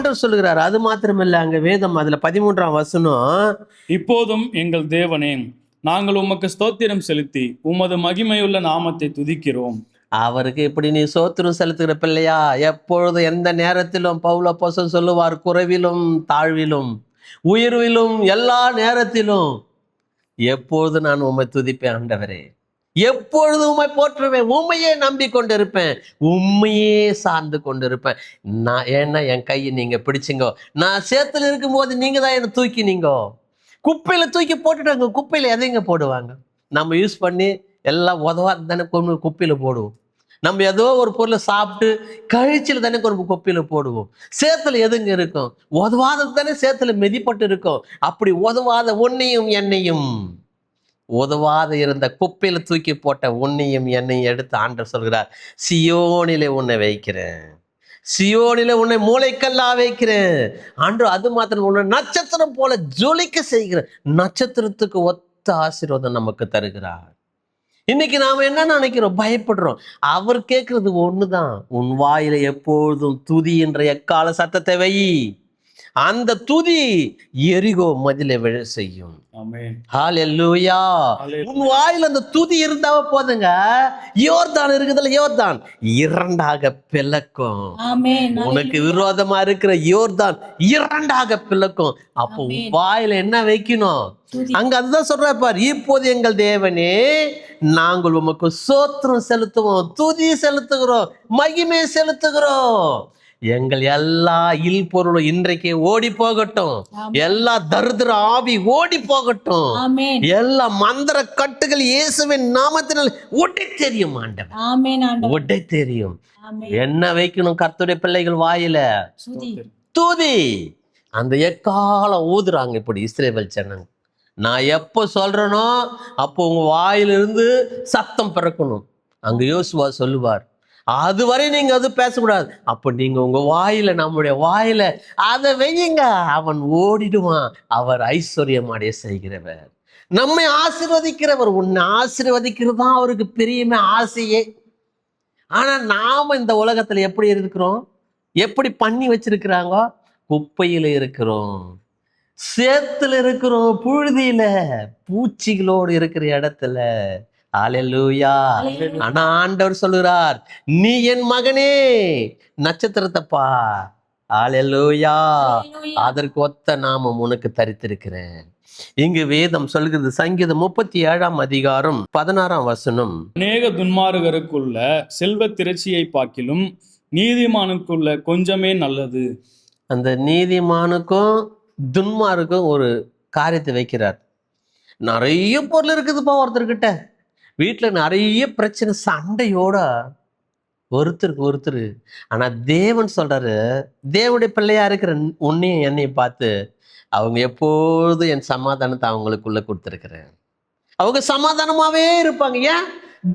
ஆண்டவர் சொல்லுகிறார். அது மாத்திரமில்ல, அங்க வேதம் அதுல 13ஆம் வசனம், இப்போதும் எங்கள் தேவனே, நாங்கள் உமக்கு ஸ்தோத்திரம் செலுத்தி உமது மகிமையுள்ள நாமத்தை துதிக்கிறோம். அவருக்கு இப்படி நீ சோத்திரம் செலுத்துகிற பிள்ளையா, எப்பொழுது எந்த நேரத்திலும் பவுல் அப்போஸ்தலன் சொல்லுவார், குறைவிலும் தாழ்விலும் உயர்விலும் எல்லா நேரத்திலும் எப்பொழுது நான் உம்மை துதிப்பேன் ஆண்டவரே, எப்பொழுது உம்மை போற்றுவேன், உண்மையே நம்பிக்கொண்டிருப்பேன், உண்மையே சார்ந்து கொண்டிருப்பேன். நான் ஏன்னா என் கையை நீங்க பிடிச்சிங்கோ, நான் சேத்துல இருக்கும்போது நீங்க தான் என்னை தூக்கினீங்கோ. குப்பையில தூக்கி போட்டுட்டாங்க. குப்பையில எதைங்க போடுவாங்க? நம்ம யூஸ் பண்ணி எல்லாம் உதவாது தானே கொண்டு குப்பையில போடுவோம். நம்ம ஏதோ ஒரு பொருளை சாப்பிட்டு கழிச்சில் தானே கொண்டு குப்பையில போடுவோம். சேத்துல எதுங்க இருக்கும்? உதவாதது தானே சேத்துல மிதிப்பட்டு இருக்கும். அப்படி உதவாத உன்னையும் என்னையும், உதவாத இருந்த குப்பையில தூக்கி போட்ட உன்னையும் என்னையும் எடுத்து ஆண்டவர் சொல்கிறார், சியோனிலே உன்னை வைக்கிறேன், சியோனிலே உன்னை மூளைக்கல்லா வைக்கிறேன் ஆண்டவர். அது மாத்திரம் உன்னை நட்சத்திரம் போல ஜொலிக்க செய்கிறேன். நட்சத்திரத்துக்கு ஒத்த ஆசீர்வாதம் நமக்கு தருகிறார். இன்னைக்கு நாம என்ன நினைக்கிறோம்? பயப்படுறோம். அவர் கேட்கறது ஒண்ணுதான், உன் வாயில எப்பொழுதும் துதி என்ற எக்கால சத்தத்தை வை. அந்த துதி எரிகோ மதிலை விழ செய்யும். ஆமென். ஹல்லேலூயா. உன் வாயில அந்த துதி இருந்தாவ போதுங்க, யோர்தான் இருக்குதுல்ல, யோர்தான் இரண்டாக பிளக்கும். உனக்கு விரோதமா இருக்கிற யோர்தான் இரண்டாக பிளக்கும். அப்போ உன் வாயில என்ன வைக்கணும்? அங்க அதுதான் சொல்ற பார், இப்போது எங்கள் தேவனே, நாங்கள் உமக்கு சோத்திரம் செலுத்துவோம், துதி செலுத்துகிறோம், மகிமை செலுத்துகிறோம். எங்கள் எல்லா இல் பொருளும் இன்றைக்கு ஓடி போகட்டும், எல்லா தரித்திர ஆவி ஓடி போகட்டும், எல்லா மந்திர கட்டுகள் இயேசுவின் நாமத்தினால் ஒட்டை தெரியும் ஆண்டவர், ஒட்டை தெரியும். என்ன வைக்கணும் கர்த்தருடைய பிள்ளைகள் வாயில? துதி. அந்த எக்காலம் ஊதுறாங்க இப்படி இஸ்ரவேல் ஜனங்க. நான் எப்போ சொல்றேனோ அப்போ உங்க வாயிலிருந்து சத்தம் பிறக்கணும். அங்க யோசுவா சொல்லுவார், அதுவரை நீங்க அது பேசக்கூடாது. அப்ப நீங்க உங்க வாயில, நம்முடைய வாயில அதை வையுங்க, அவன் ஓடிடுவான். அவர் ஐஸ்வர்யமாடைய செய்கிறவர், நம்மை ஆசீர்வதிக்கிறவர். உன்னை ஆசீர்வதிக்கிறது தான் அவருக்கு பெரியமே ஆசையே. ஆனா நாம இந்த உலகத்துல எப்படி இருக்கிறோம்? எப்படி பண்ணி வச்சிருக்கிறாங்க? குப்பையில இருக்கிறோம், சேத்துல இருக்கிறோம், புழுதியில பூச்சிகளோடு இருக்கிற இடத்துல. ஹல்லேலூயா. ஆனா ஆண்டவர் சொல்லுகிறார், நீ என் மகனே, நட்சத்திரத்தை பார். ஹல்லேலூயா. அதற்கு ஒத்த நாமம் உனக்கு தரித்திருக்கிறேன். இங்கு வேதம் சொல்கிறது, சங்கீதம் 37ஆம் அதிகாரம் 16ஆம் வசனம், அநேக துன்மார்கருக்குள்ள செல்வ திரட்சியை பார்க்கிலும் நீதிமானுக்குள்ள கொஞ்சமே நல்லது. அந்த நீதிமானுக்கும் துன்மாருக்கும் ஒரு காரியத்தை வைக்கிறார். நிறைய பொருள் இருக்குதுப்பா ஒருத்தர்கிட்ட, வீட்டுல நிறைய பிரச்சனை, சண்டையோட ஒருத்தருக்கு ஒருத்தர். ஆனா தேவன் சொல்றாரு, தேவனுடைய பிள்ளையா இருக்கிற உன்னையும் என்னையும் பார்த்து, அவங்க எப்போதும் என் சமாதானத்தை அவங்களுக்குள்ள கொடுத்துருக்கிறேன், அவங்க சமாதானமாவே இருப்பாங்க. ஏன்?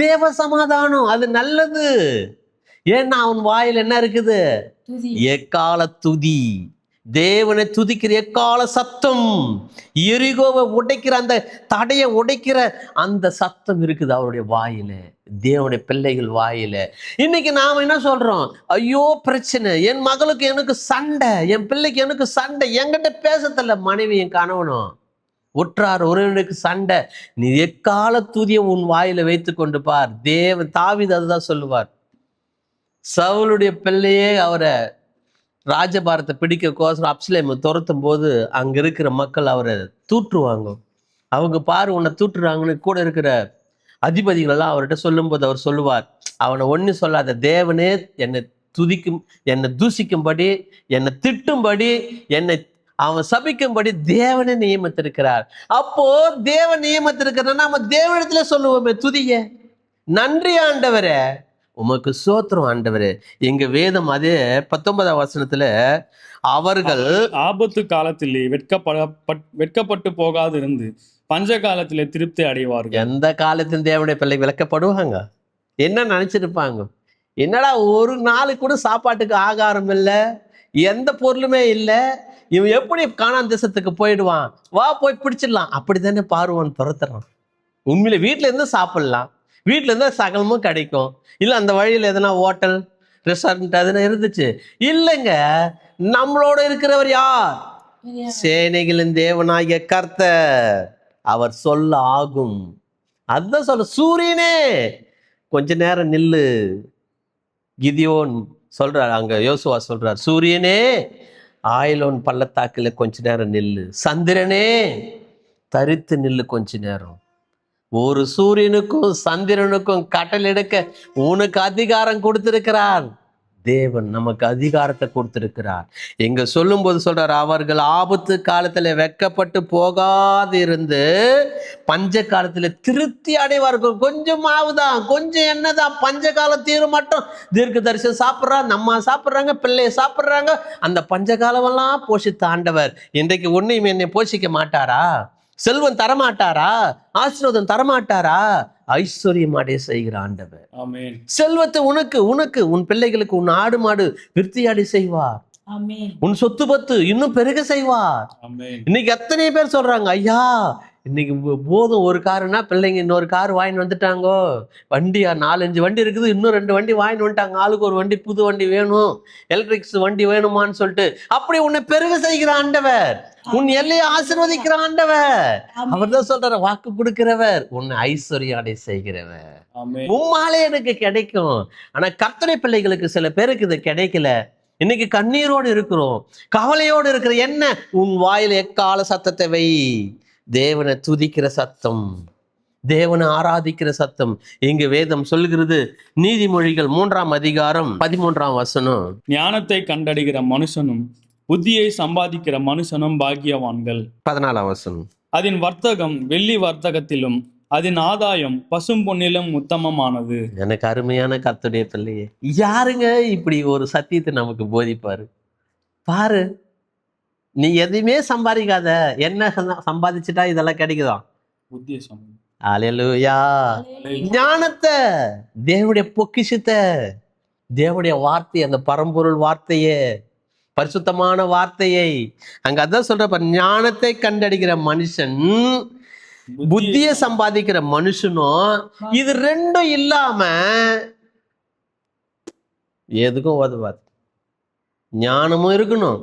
தேவ சமாதானம், அது நல்லது. ஏன்னா அவன் வாயில் என்ன இருக்குது? எக்கால துதி, தேவனை துதிக்கிற எக்கால சத்தம், எரிகோவை உடைக்கிற அந்த தடையை உடைக்கிற அந்த சத்தம் இருக்குது அவருடைய வாயில, தேவனுடைய பிள்ளைகள் வாயில. இன்னைக்கு நாம என்ன சொல்றோம்? ஐயோ பிரச்சனை, என் மகளுக்கு எனக்கு சண்டை, என் பிள்ளைக்கு எனக்கு சண்டை, என்கிட்ட பேசத்தில்ல மனைவி என் கணவனும், உற்றார் உறவினருக்கு சண்டை. நீ எக்கால துதியை உன் வாயில வைத்து கொண்டு பார். தேவன், தாவீது அதுதான் சொல்லுவார். சவுலுடைய பிள்ளையே அவரை ராஜபாரத்தை பிடிக்க கோசம் அப்சலேம் துரத்தும் போது அங்க இருக்கிற மக்கள் அவரை தூற்றுவாங்க. அவங்க பாரு உன்னை தூற்றுறாங்கன்னு கூட இருக்கிற அதிபதிகள் எல்லாம் அவர்கிட்ட சொல்லும் போது அவர் சொல்லுவார், அவனை ஒண்ணு சொல்லாத, தேவனே என்னை துதிக்கும், என்னை தூசிக்கும்படி, என்னை திட்டும்படி, என்னை அவன் சபிக்கும்படி தேவனை நியமித்திருக்கிறார். அப்போ தேவன் நியமித்திருக்கிறார், நம்ம தேவனிடத்துல சொல்லுவோமே துதிய, நன்றி ஆண்டவரே, உமக்கு சோத்திரம் ஆண்டவரே. எங்க வேதம் அதே 19ஆம் வசனத்துல, அவர்கள் ஆபத்து காலத்திலே வெட்கப்பட்டு போகாது இருந்து பஞ்ச காலத்திலே திருப்தி அடைவார்கள். எந்த காலத்தின் தேவனுடைய பிள்ளை விளக்கப்படுவாங்க? என்ன நினைச்சிருப்பாங்க? என்னடா ஒரு நாளுக்கு கூட சாப்பாட்டுக்கு ஆகாரம் இல்லை, எந்த பொருளுமே இல்லை, இவன் எப்படி கானான் தேசத்துக்கு போயிடுவான், வா போய் பிடிச்சிடலாம், அப்படித்தானே பார்வோன் துரத்துறான். உண்மையில வீட்டுல இருந்து சாப்பிடலாம், வீட்டுல இருந்தா சகலமும் கிடைக்கும், இல்ல அந்த வழியில எதனா ஹோட்டல் ரெஸ்டாரண்ட் அதுன்னு இருந்துச்சு. இல்லைங்க, நம்மளோட இருக்கிறவர் யார்? சேனைகளின் தேவனாகிய கர்த்தர். அவர் சொல்ல ஆகும். அதுதான் சொல்ல, சூரியனே கொஞ்ச நேரம் நில்லு. கிதியோன் சொல்றார், அங்க யோசுவா சொல்றார், சூரியனே ஆயிலோன் பள்ளத்தாக்குல கொஞ்ச நேரம் நில்லு. சந்திரனே தரித்து நில்லு கொஞ்ச நேரம். ஒரு சூரியனுக்கும் சந்திரனுக்கும் கட்டளை எடுக்க உனக்கு அதிகாரம் கொடுத்திருக்கிறார் தேவன். நமக்கு அதிகாரத்தை கொடுத்திருக்கிறார். எங்க சொல்லும் போது சொல்றார், அவர்கள் ஆபத்து காலத்துல வெட்கப்பட்டு போகாது இருந்து பஞ்ச காலத்துல திருப்தி அடைவார்கள். கொஞ்சம் மாவுதான், கொஞ்சம் எண்ணெய்தான், பஞ்ச காலம் தீரும் மட்டும் தீர்க்க தரிசனம் சாப்பிட்றாங்க, நம்ம சாப்பிட்றாங்க, பிள்ளைய சாப்பிட்றாங்க. அந்த பஞ்ச காலமெல்லாம் போஷித்த ஆண்டவர் இன்றைக்கு ஒன்னையும் என்னை போஷிக்க மாட்டாரா? செல்வம் தரமாட்டாரா? ஆசீர்வாதம் தரமாட்டாரா? ஐஸ்வர்யம் அடைய செய்கிற ஆண்டவர். ஆமென். செல்வத்தை உனக்கு உனக்கு உன் பிள்ளைகளுக்கு, உன் ஆடு மாடு விருத்தியாடி செய்வார். உன் சொத்து பத்து இன்னும் பெருக செய்வார். ஆமென். இன்னைக்கு எத்தனை பேர் சொல்றாங்க, ஐயா இன்னைக்கு போதும் ஒரு காருன்னா பிள்ளைங்க இன்னொரு கார் வாங்கிட்டு வந்துட்டாங்கோ. வண்டியா 4-5 வண்டி இருக்குது, இன்னும் 2 வண்டி வாங்கிட்டு வந்துட்டாங்க. ஆளுக்கு ஒரு வண்டி, புது வண்டி வேணும், எலக்ட்ரிக்ஸ் வண்டி வேணுமான்னு சொல்லிட்டு. அப்படி உன்னை பெருக செய்கிற ஆண்டவர், உன் எல்லையை ஆசீர்வதிக்கிற ஆண்டவர். அவர் தான் சொல்றாரு, வாக்கு கொடுக்கிறவர், உன்னை ஐஸ்வர்யம் அடைய செய்கிறவர். ஆமென். உம்மாலே எனக்கு கிடைக்கும். ஆனா கர்த்தருடைய பிள்ளைகளுக்கு சில பேருக்கு இது கிடைக்கல. இன்னைக்கு கண்ணீரோடு இருக்கிறோம், கவலையோடு இருக்கிற. என்ன? உன் வாயில எக்கால சத்தத்தை வை. தேவனை துதிக்கிற சத்தம், தேவனை ஆராதிக்கிற சத்தம். இங்கு வேதம் சொல்கிறது, நீதிமொழிகள் 3ஆம் அதிகாரம் 13ஆம் வசனம், ஞானத்தை கண்டடைகிற மனுஷனும் புத்தியை சம்பாதிக்கிற மனுஷனும் பாக்கியவான்கள். 14ஆம் வசனம், அதன் வர்த்தகம் வெள்ளி வர்த்தகத்திலும் அதன் ஆதாயம் பசும் பொன்னிலும் உத்தமமானது. எனக்கு அருமையான கர்த்தருடைய பிள்ளையே, யாருங்க இப்படி ஒரு சத்தியத்தை நமக்கு போதிப்பாரு? பாரு, நீ எதையுமே சம்பாதிக்காத, என்ன சம்பாதிச்சுட்டா இதெல்லாம் கிடைக்குதான்? புத்தியை சம்பாதி. அல்லேலூயா. ஞானத்தை, தேவனுடைய பொக்கிஷத்தை, தேவனுடைய வார்த்தை, அந்த பரம்பொருள் வார்த்தையே, பரிசுத்தமான வார்த்தையை அங்க அதான் சொல்ற, ஞானத்தை கண்டடிக்கிற மனுஷன் புத்தியை சம்பாதிக்கிற மனுஷனும், இது ரெண்டும் இல்லாம எதுக்கும் உதவாது. ஞானமும் இருக்கணும்,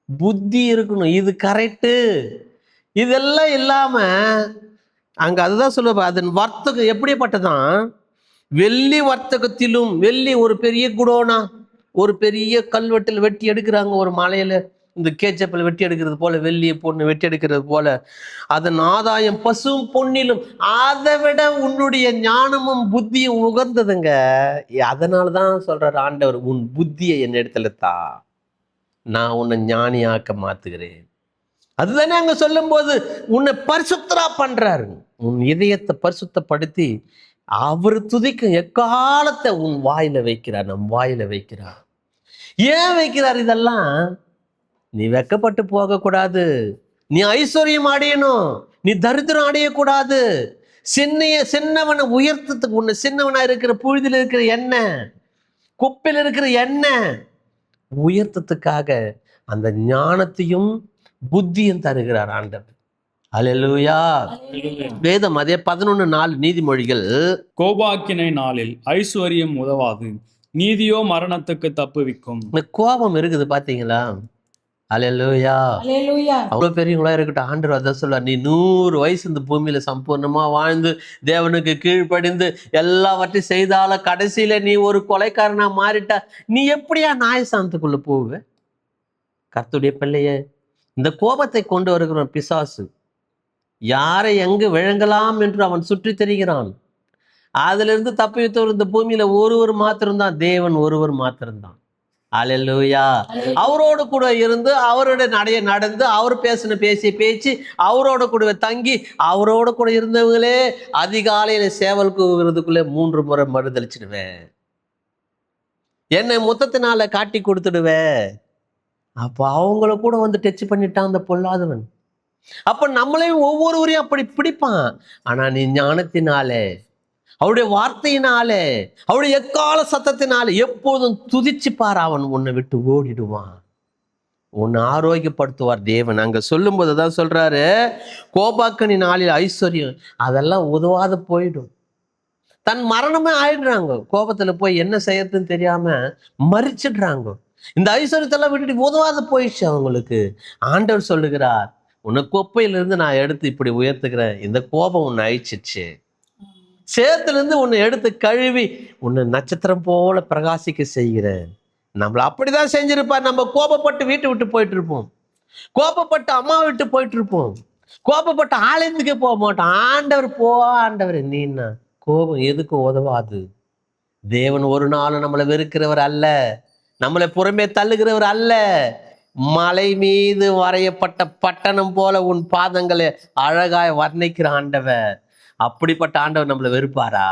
புத்தி இருக்கணும், இது கரெக்டு. இதெல்லாம் இல்லாம அங்க அதுதான் சொல்லுவ, அதன் வர்த்தகம் எப்படிப்பட்டதான்? வெள்ளி வர்த்தகத்திலும், வெள்ளி ஒரு பெரிய குடோனா, ஒரு பெரிய கல்வெட்டில் வெட்டி எடுக்கிறாங்க, ஒரு மலையில இந்த கேச்சப்பில் வெட்டி எடுக்கிறது போல, வெள்ளியை பொண்ணு வெட்டி எடுக்கிறது போல, அதன் ஆதாயம் பசும் பொன்னிலும். அதை விட உன்னுடைய ஞானமும் புத்தியும் உகந்ததுங்க. அதனாலதான் சொல்றாரு ஆண்டவர், உன் புத்தியை என் இடத்துல தா, நான் உன்னை ஞானியாக்க மாத்துகிறேன். அதுதானே அங்க சொல்லும் போது உன்னை பரிசுத்தரா பண்றாரு. உன் இதயத்தை பரிசுத்தப்படுத்தி அவர் துதிக்கும் எக்காலத்தை உன் வாயில வைக்கிறார், நம் வாயில வைக்கிறார். ஏன் வைக்கிறார் இதெல்லாம்? நீ வெக்கப்பட்டு போக கூடாது, நீ ஐஸ்வர்யம் அடையணும், நீ தரித்திரம் அடையக்கூடாது. சின்னவனை உயர்த்தத்துக்கு, உன்னை சின்னவனா இருக்கிற புழுதியில் இருக்கிற எண்ணெய், குப்பையில் இருக்கிற எண்ணெய் உயர்த்தத்துக்காக அந்த ஞானத்தையும் புத்தியும் தருகிறார் ஆண்டவர். அல்லேலூயா. வேதம் அதே 11:4 நீதிமொழிகள், கோபாக்கினை நாளில் ஐஸ்வர்யம் உதவாது, நீதியோ மரணத்துக்கு தப்புவிக்கும். இந்த கோபம் இருக்குது பாத்தீங்களா? அல்லேலூயா. அவ்வளவு பெரியவங்களா இருக்கட்டும், ஆண்டவர் அதான் சொல்லுவார், நீ 100 வயசு இந்த பூமியில சம்பூர்ணமா வாழ்ந்து தேவனுக்கு கீழ்ப்படிந்து எல்லாவற்றையும் செய்தால கடைசியில நீ ஒரு கொலைக்காரனா மாறிட்டா, நீ எப்படியா நியாயஸ்தானத்துக்குள்ள போவ? கர்த்தருடைய பிள்ளையே, இந்த கோபத்தை கொண்டு வருகிற பிசாசு யாரை எங்கு விழுங்கலாம் என்று அவன் சுற்றி தெரிகிறான். அதுல இருந்து தப்பித்தவர் இந்த பூமியில ஒருவர் மாத்திரம்தான், தேவன் ஒருவர் மாத்திரம்தான். அல்லேலூயா. அவரோடு கூட இருந்து, அவருடைய நடைய நடந்து, அவர் பேசின பேச்சு அவரோட கூட தங்கி, அவரோட கூட இருந்தவங்களே அதிகாலையில சேவல் கூவுறதுக்குள்ளே 3 முறை மறுதளிச்சிடுவேன், என்னை மொத்தத்தினால காட்டி கொடுத்துடுவேன். அப்ப அவங்கள கூட வந்து டச் பண்ணிட்டான் அந்த பொல்லாதவன். அப்ப நம்மளையும் ஒவ்வொருவரையும் அப்படி பிடிப்பான். ஆனா நீ ஞானத்தினாலே, அவருடைய வார்த்தையினாலே, அவருடைய எக்கால சத்தத்தினாலே எப்போதும் துதிச்சு பார், அவன் உன்னை விட்டு ஓடிடுவான், உன்னை ஆரோக்கியப்படுத்துவார் தேவன். அங்க சொல்லும் போதுதான் சொல்றாரு, கோபாக்கனி நாளில் ஐஸ்வர்யம் அதெல்லாம் உதவாத போயிடும். தன் மரணமே ஆயிடுறாங்க. கோபத்துல போய் என்ன செய்யறதுன்னு தெரியாம மறிச்சிடுறாங்க. இந்த ஐஸ்வர்யத்தெல்லாம் விட்டுட்டு உதவாத போயிடுச்சு அவங்களுக்கு. ஆண்டவர் சொல்லுகிறார், உன்னை குப்பையிலிருந்து நான் எடுத்து இப்படி உயர்த்துக்கிறேன். இந்த கோபம் உன்னை அழிச்சிச்சு. சேத்துல இருந்து உன்னை எடுத்து கழுவி உன்னை நட்சத்திரம் போல பிரகாசிக்க செய்கிறேன். நம்மள அப்படிதான் செஞ்சிருப்பார். நம்ம கோபப்பட்டு வீட்டை விட்டு போயிட்டு இருப்போம். கோபப்பட்டு அம்மா விட்டு போயிட்டு இருப்போம். கோபப்பட்டு ஆலயத்துக்கே போக மாட்டோம். ஆண்டவர் போ, ஆண்டவர் நீன்னா கோபம் எதுக்கும் உதவாது. தேவன் ஒரு நாளும் நம்மளை வெறுக்கிறவர் அல்ல, நம்மளை புறமே தள்ளுகிறவர் அல்ல. மலை மீது வரையப்பட்ட பட்டணம் போல உன் பாதங்களை அழகாய் வர்ணிக்கிற ஆண்டவர். அப்படிப்பட்ட ஆண்டவர் நம்மளை வெறுப்பாரா?